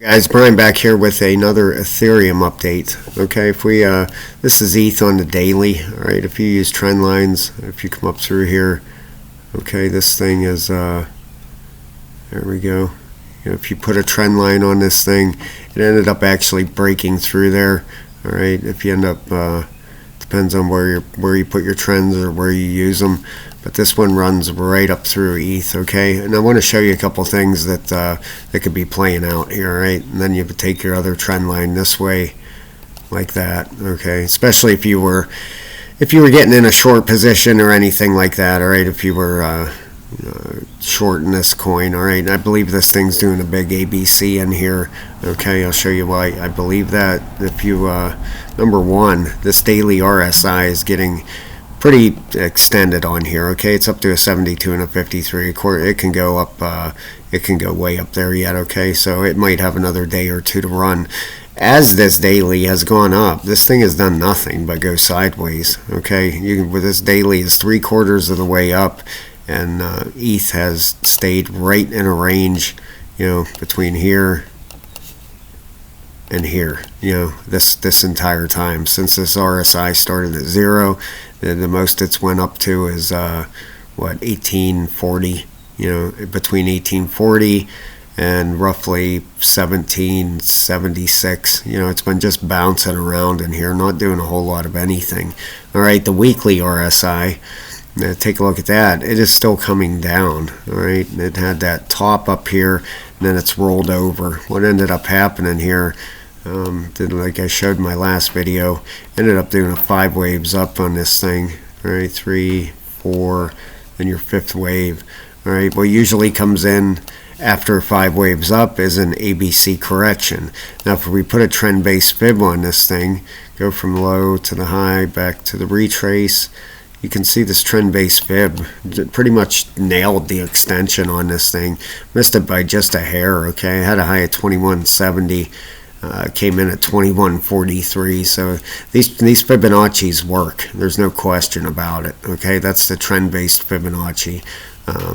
Guys, Brian back here with another Ethereum update. Okay, if we this is ETH on the daily. All right, if you use trend lines, if you come up through here, okay, this thing is there we go. If you put a trend line on this thing, it ended up actually breaking through there. All right, if you end up depends on where you put your trends or where you use them. But this one runs right up through ETH, okay? And I want to show you a couple things that could be playing out here, right? And then you would take your other trend line this way, like that, okay? Especially if you were getting in a short position or anything like that, all right? If you were short in this coin, all right? And I believe this thing's doing a big ABC in here, okay? I'll show you why I believe that. If you number one, this daily RSI is getting pretty extended on here, okay? It's up to a 72 and a 53. It can go up, it can go way up there yet, okay? So it might have another day or two to run. As this daily has gone up, this thing has done nothing but go sideways, okay? With this daily is 3/4 of the way up, and ETH has stayed right in a range, between here and here, this entire time since this RSI started at 0. The most it's went up to is 1840, between 1840 and roughly 1776. It's been just bouncing around in here, not doing a whole lot of anything. All right, the weekly RSI, take a look at that. It is still coming down. All right, it had that top up here, and then it's rolled over. What ended up happening here, like I showed in my last video, ended up doing a 5 waves up on this thing. All right, 3, 4, then your 5th wave. All right, what usually comes in after 5 waves up is an ABC correction. Now if we put a trend based fib on this thing, go from low to the high, back to the retrace, you can see this trend based fib pretty much nailed the extension on this thing. Missed it by just a hair, okay? I had a high at 2170. Came in at 2143. So these Fibonacci's work. There's no question about it. Okay, that's the trend-based Fibonacci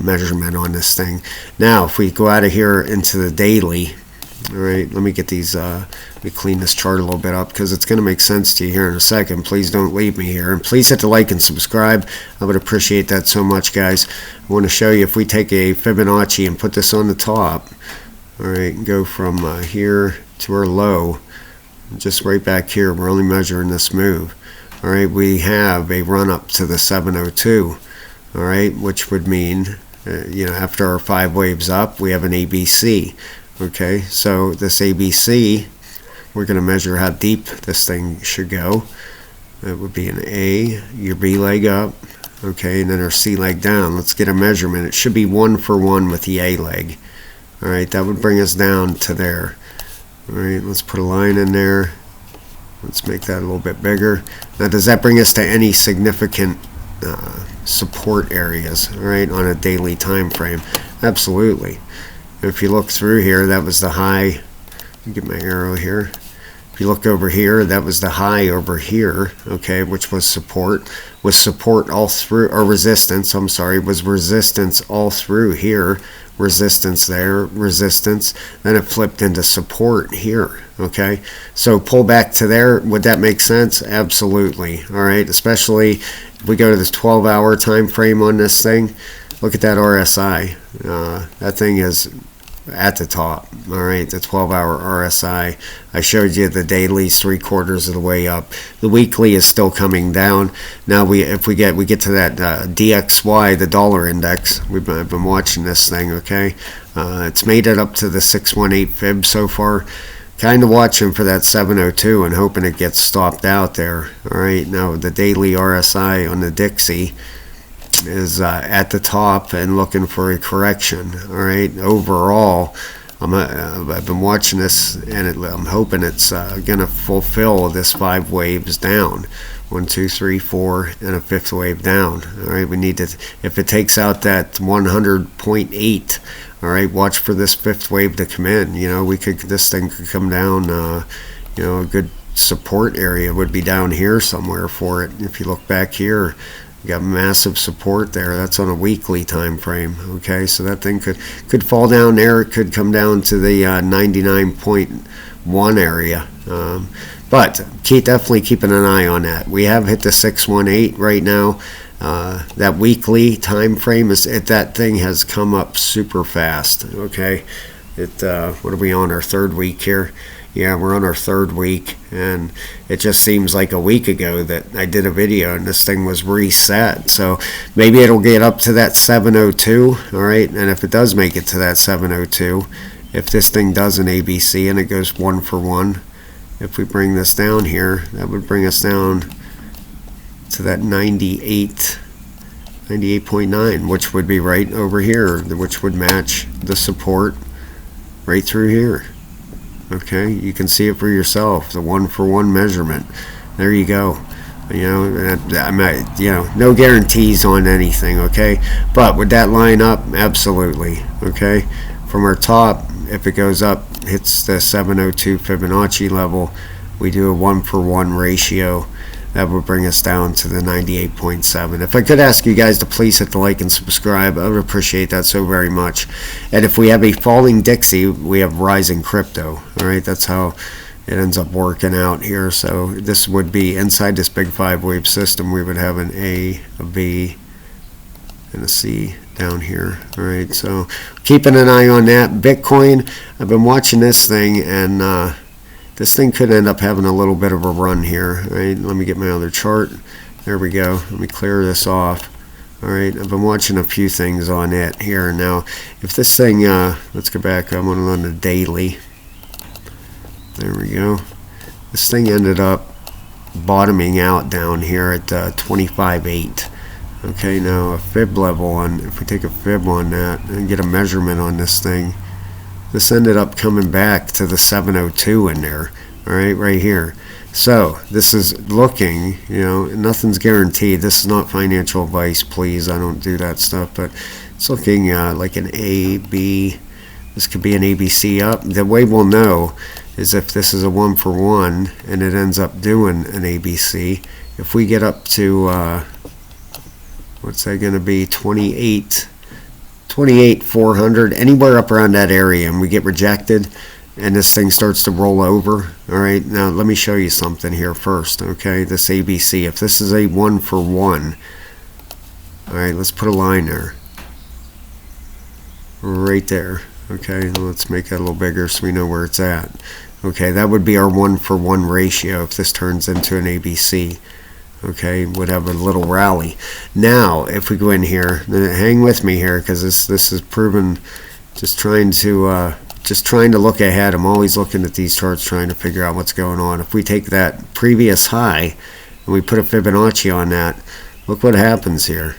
measurement on this thing. Now, if we go out of here into the daily, all right, let me get these. Let me clean this chart a little bit up because it's going to make sense to you here in a second. Please don't leave me here, and please hit the like and subscribe. I would appreciate that so much, guys. I want to show you if we take a Fibonacci and put this on the top. All right, go from here to our low, just right back here. We're only measuring this move. All right, we have a run up to the 702. All right, which would mean after our 5 waves up, we have an ABC. Okay, so this ABC, we're going to measure how deep this thing should go. That would be an A, your B leg up, okay, and then our C leg down. Let's get a measurement. It should be 1 for 1 with the A leg. All right, that would bring us down to there. All right, let's put a line in there. Let's make that a little bit bigger. Now, does that bring us to any significant support areas, all right, on a daily time frame? Absolutely. If you look through here, that was the high. Let me get my arrow here. If you look over here, that was the high over here, okay, which was support. Was support all through, or resistance, I'm sorry, was resistance all through here. Resistance there, resistance, then it flipped into support here, okay? So pull back to there, would that make sense? Absolutely, all right? Especially if we go to this 12-hour time frame on this thing, look at that RSI. That thing is at the top, all right? The 12-hour RSI. I showed you the daily's 3/4 of the way up. The weekly is still coming down. Now if we get to that DXY, the dollar index. I've been watching this thing, okay? It's made it up to the 618 fib so far. Kind of watching for that 702 and hoping it gets stopped out there. All right, now the daily RSI on the Dixie is at the top and looking for a correction. All right, overall, I've been watching this, and I'm hoping it's gonna fulfill this 5 waves down. 1, 2, 3, 4, and a 5th wave down. All right, we need to, if it takes out that 100.8, all right, watch for this 5th wave to come in. This thing could come down. A good support area would be down here somewhere for it. If you look back here, You got massive support there. That's on a weekly time frame. Okay, so that thing could fall down there. It could come down to the 99.1 area. But definitely keeping an eye on that. We have hit the 618 right now. That weekly time frame that thing has come up super fast. Okay, what are we on, our third week here? Yeah, we're on our third week, and it just seems like a week ago that I did a video and this thing was reset. So maybe it'll get up to that 702, all right? And if it does make it to that 702, if this thing does an ABC and it goes 1 for 1, if we bring this down here, that would bring us down to that 98.9, which would be right over here, which would match the support right through here. Okay, you can see it for yourself, the 1 for 1 measurement. There you go. No guarantees on anything, okay? But would that line up? Absolutely, okay? From our top, if it goes up, hits the 702 Fibonacci level, we do a 1 for 1 ratio. That would bring us down to the 98.7. If I could ask you guys to please hit the like and subscribe, I would appreciate that so very much. And if we have a falling Dixie, we have rising crypto. All right, that's how it ends up working out here. So this would be inside this big 5-wave system. We would have an A, a B, and a C down here. All right, so keeping an eye on that. Bitcoin, I've been watching this thing, and this thing could end up having a little bit of a run here. All right, let me get my other chart. There we go. Let me clear this off. All right, I've been watching a few things on it here. Now, if this thing, let's go back. I'm on the daily. There we go. This thing ended up bottoming out down here at 25.8. Okay, now a fib level on, if we take a fib on that and get a measurement on this thing, this ended up coming back to the 702 in there, all right, right here. So this is looking, nothing's guaranteed. This is not financial advice, please. I don't do that stuff, but it's looking like an A, B. This could be an ABC up. The way we'll know is if this is a 1 for 1 and it ends up doing an ABC. If we get up to, what's that going to be, 28,400, anywhere up around that area, and we get rejected and this thing starts to roll over. All right, now let me show you something here first. Okay, this ABC, if this is a 1 for 1, all right, let's put a line there right there. Okay, let's make that a little bigger so we know where it's at. Okay, that would be our 1 for 1 ratio if this turns into an ABC. Okay, would have a little rally. Now, if we go in here, hang with me here, because this is proven. Just trying to look ahead. I'm always looking at these charts, trying to figure out what's going on. If we take that previous high and we put a Fibonacci on that, look what happens here.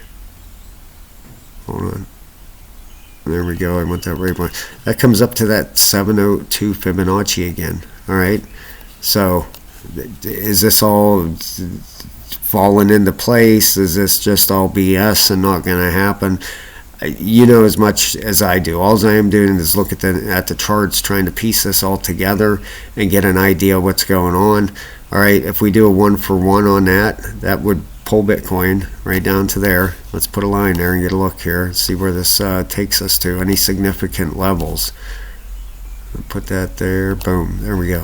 Hold on. There we go. I want that right one. That comes up to that 702 Fibonacci again. All right. So, is this all falling into place? Is this just all BS and not going to happen? You know as much as I do. All I am doing is look at the charts, trying to piece this all together and get an idea of what's going on. All right, if we do a 1 for 1 on that, that would pull Bitcoin right down to there. Let's put a line there and get a look here, see where this takes us to, any significant levels. Put that there, boom, there we go.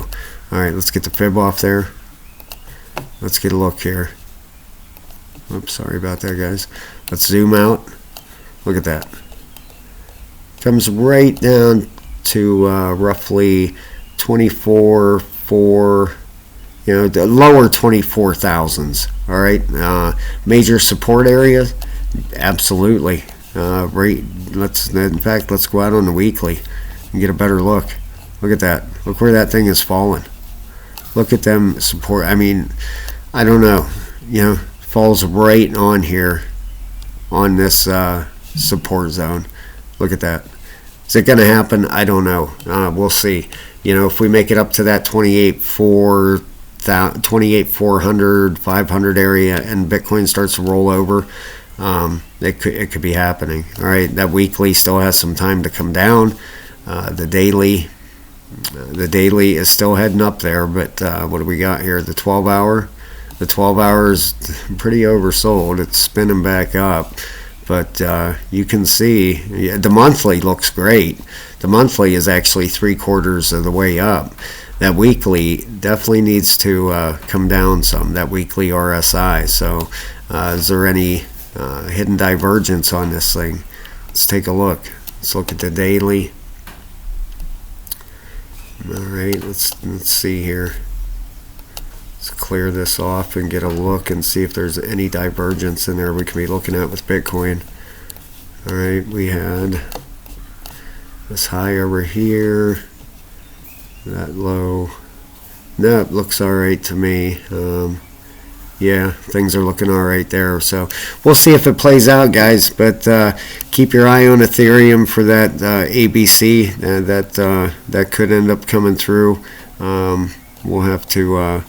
All right, let's get the fib off there. Let's get a look here. Oops, sorry about that, guys. Let's zoom out. Look at that. Comes right down to roughly 24,400, the lower 24,000s. All right, major support area, absolutely. Right. In fact, let's go out on the weekly and get a better look. Look at that. Look where that thing is falling. Look at them support. I mean, I don't know. Falls right on here on this support zone. Look at that. Is it going to happen? I don't know. We'll see. If we make it up to that 28,400, 500 area and Bitcoin starts to roll over, it could be happening. All right, that weekly still has some time to come down. The daily is still heading up there, but what do we got here? The 12-hour. The 12 hours pretty oversold. It's spinning back up, but you can see the monthly looks great. The monthly is actually 3/4 of the way up. That weekly definitely needs to come down some, that weekly RSI. So is there any hidden divergence on this thing? Let's take a look. Let's look at the daily. All right, let's see here. Let's clear this off and get a look and see if there's any divergence in there we can be looking at with Bitcoin. All right, we had this high over here, that low. No, it looks all right to me. Yeah, things are looking all right there. So we'll see if it plays out, guys. But keep your eye on Ethereum for that ABC that could end up coming through. We'll have to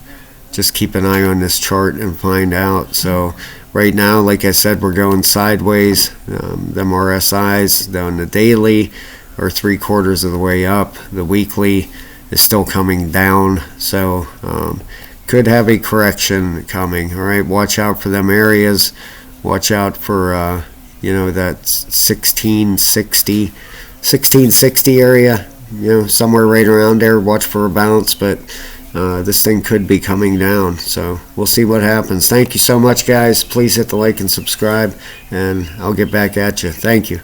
just keep an eye on this chart and find out. So right now, like I said, we're going sideways. Them RSIs down the daily are 3/4 of the way up. The weekly is still coming down. So could have a correction coming. All right, watch out for them areas. Watch out for that 1660 area, somewhere right around there. Watch for a bounce, but this thing could be coming down. So we'll see what happens. Thank you so much, guys. Please hit the like and subscribe, and I'll get back at you. Thank you.